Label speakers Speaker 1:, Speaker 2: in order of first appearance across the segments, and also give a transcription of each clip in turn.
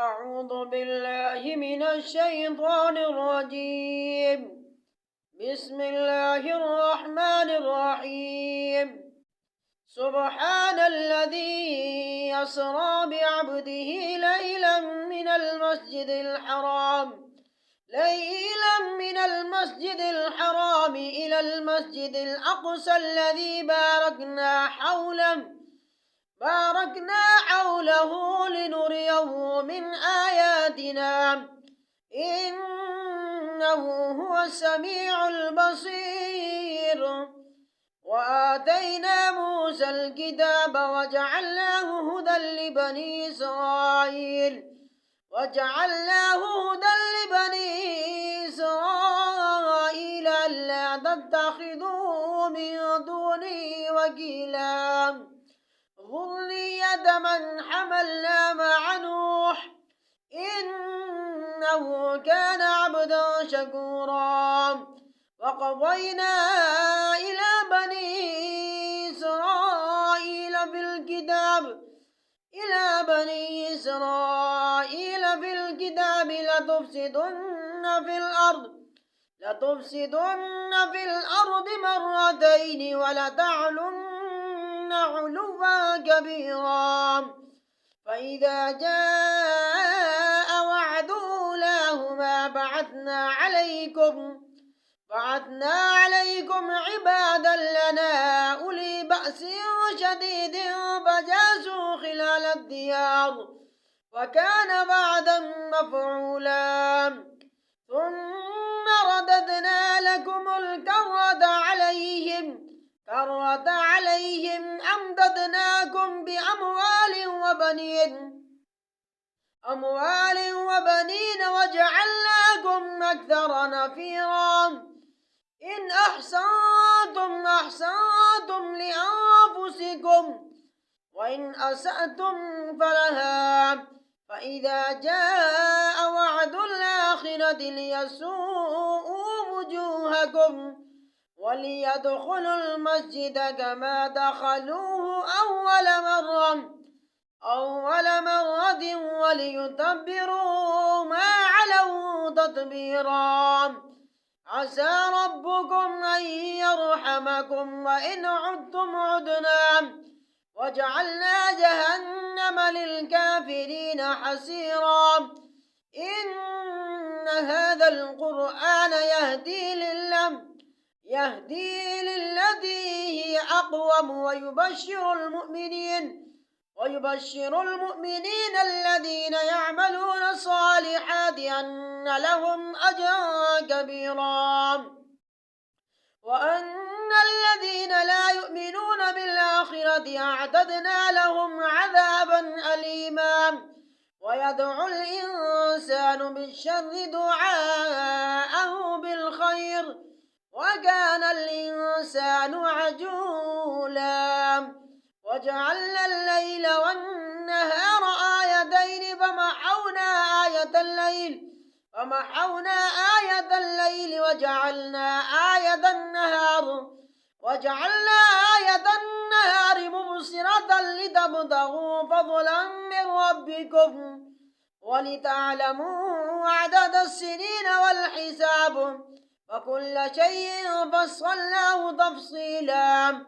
Speaker 1: أعوذ بالله من الشيطان الرجيم. بسم الله الرحمن الرحيم. سبحان الذي يسرى بعبده ليلا من المسجد الحرام إلى المسجد الأقصى الذي باركنا حوله لنريه من آياتنا إنه هو السميع البصير. وآتينا موسى الكتاب وجعلناه هدى لبني إسرائيل ألا تتخذوا من دوني وكيلا ذرية من حملنا مع نوح إنه كان عبدا شكورا. وقضينا إلى بني إسرائيل في الكتاب لتفسدن في الأرض مرتين ولتعلن علوا كبيرا. فإذا جاء وعد أولاهما بعثنا عليكم عبادا لنا أولي بأس شديد فجاسوا خلال الديار وكان بعدا مفعولا. ثم رددنا لكم الكرة عليهم أمددناكم بأموال وبنين وجعلناكم أكثر نفيرا. إن أحسنتم لأنفسكم وإن أسأتم فلها. فإذا جاء وعد الآخرة ليسوءوا وجوهكم وليدخلوا المسجد كما دخلوه أول مرة وليتبروا ما علوا تتبيرا. عسى ربكم أن يرحمكم وإن عدتم عدنا وجعلنا جهنم للكافرين حصيرا. إن هذا القرآن يهدي للتي هي أقوم ويبشر المؤمنين الذين يعملون الصالحات أن لهم أجرا كبيرا. وأن الذين لا يؤمنون بالآخرة أعتدنا لهم عذابا أليما. ويدعو الإنسان بالشر دعاءه بالخير وكان الإنسان عجولا. وجعلنا الليل والنهار آيتين فمحونا آية الليل وجعلنا آية النهار مبصرة لتبتغوا فضلا من ربكم ولتعلموا عدد السنين والحساب وكل شيء فصلناه تفصيلا.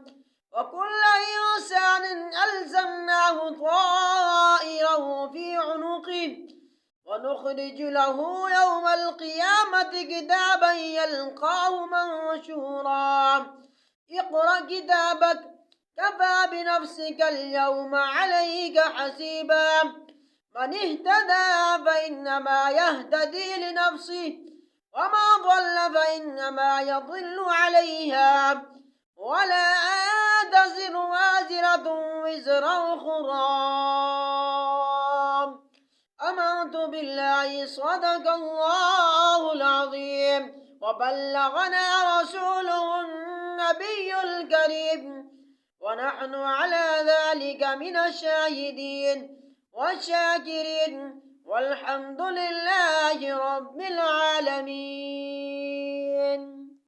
Speaker 1: وكل إنسان ألزمناه طائره في عنقه ونخرج له يوم القيامة كتابا يلقاه منشورا. اقرأ كتابك كفى بنفسك اليوم عليك حسيبا. من اهتدى فإنما يهتدي لنفسه وما ضل فإنما يضل عليها ولا تزر وازرة وزر أخرى. آمنت بالله صدق الله العظيم وبلغنا رسوله النبي الكريم ونحن على ذلك من الشاهدين والشاكرين والحمد لله رب العالمين.